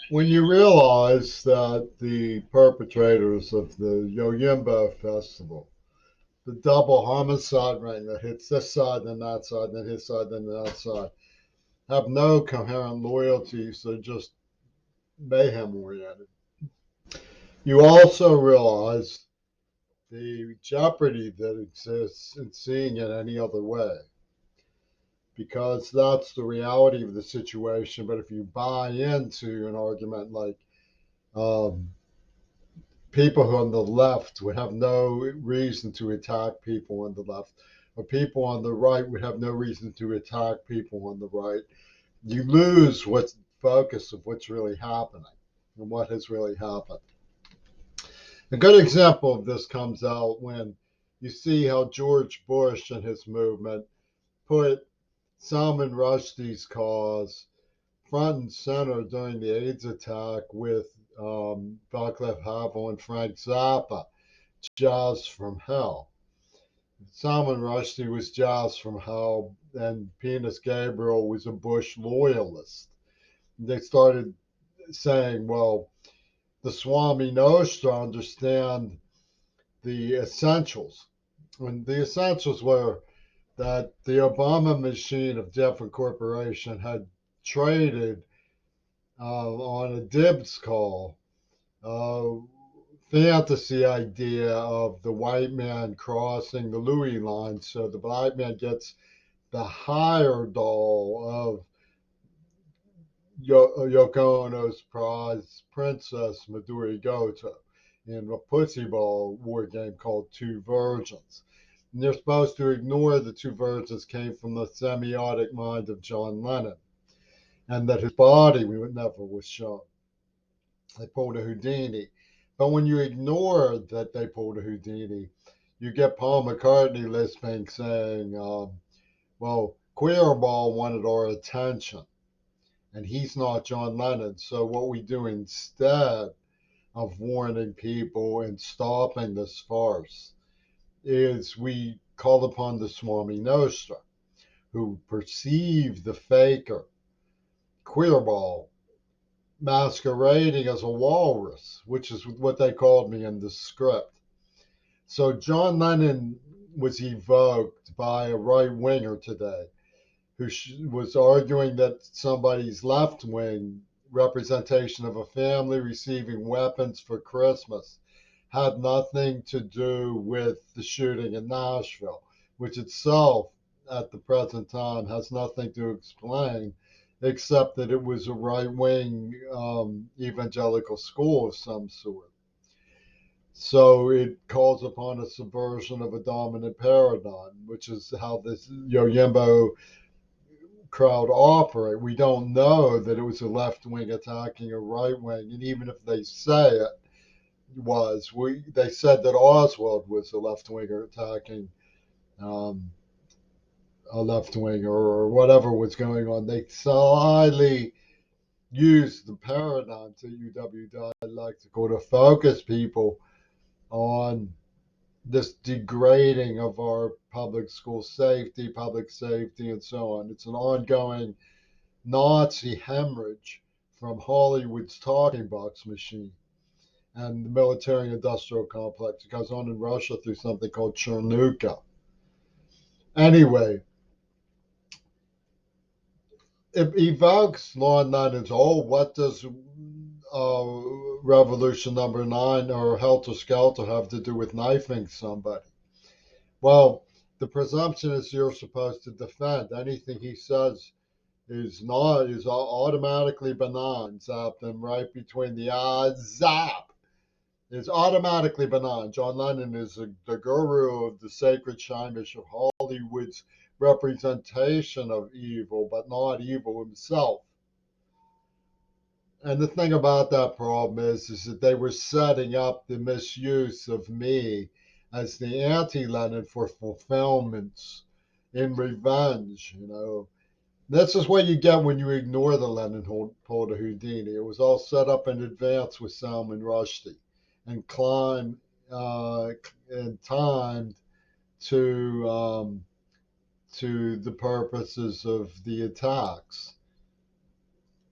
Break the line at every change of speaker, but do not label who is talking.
When you realize that the perpetrators of the Yoyimbo Festival, the double homicide ring that hits this side, then that side, then his side, then that side, have no coherent loyalties, they're just mayhem oriented. You also realize the jeopardy that exists in seeing it any other way, because that's the reality of the situation. But if you buy into an argument like um, people who on the left would have no reason to attack people on the left, or people on the right would have no reason to attack people on the right, you lose what's focus of what's really happening and what has really happened. A good example of this comes out when you see how George Bush and his movement put Salman Rushdie's cause front and center during the AIDS attack with Václav Havel and Frank Zappa, Jazz from Hell. Salman Rushdie was Jazz from Hell, and Penis Gabriel was a Bush loyalist. They started saying, well, the Swami Nostra understand the essentials. And the essentials were that the Obama machine of death and corporation had traded on a dibs call uh, fantasy idea of the white man crossing the Louis line, so the black man gets the higher doll of Yoko Ono's prize princess Midori Goto in a pussy ball war game called Two Virgins. And they're supposed to ignore the two virgins came from the semiotic mind of John Lennon, and that his body never was shown. They pulled a Houdini. But when you ignore that they pulled a Houdini, you get Paul McCartney lisping saying, well, Queerball wanted our attention, and he's not John Lennon. So what we do instead of warning people and stopping this farce is we call upon the Swami Nostra, who perceive the faker, Queerball, masquerading as a walrus, which is what they called me in the script. So John Lennon was evoked by a right winger today who was arguing that somebody's left wing representation of a family receiving weapons for Christmas had nothing to do with the shooting in Nashville, which itself at the present time has nothing to explain except that it was a right wing evangelical school of some sort. So it calls upon a subversion of a dominant paradigm, which is how this Yoyimbo crowd operate. We don't know that it was a left wing attacking a right wing, and even if they say it was, they said that Oswald was a left winger attacking um, a left winger or whatever was going on. They slyly used the paradigm to UW dialectical to focus people on this degrading of our public school safety, and so on. It's an ongoing Nazi hemorrhage from Hollywood's talking box machine and the military industrial complex. It goes on in Russia through something called Chernuka. Anyway, it evokes Law and Order's, oh, what does Revolution Number 9 or Helter Skelter have to do with knifing somebody? Well, the presumption is you're supposed to defend. Anything he says is automatically benign. Zap them right between the eyes. Zap! Is automatically benign. John Lennon is the guru of the sacred shinish of Hollywood's representation of evil, but not evil himself. And the thing about that problem is that they were setting up the misuse of me as the anti-Lenin for fulfillments in revenge. This is what you get when you ignore the Lenin pulled a Houdini. It was all set up in advance with Salman Rushdie and climbed and timed to um, to the purposes of the attacks.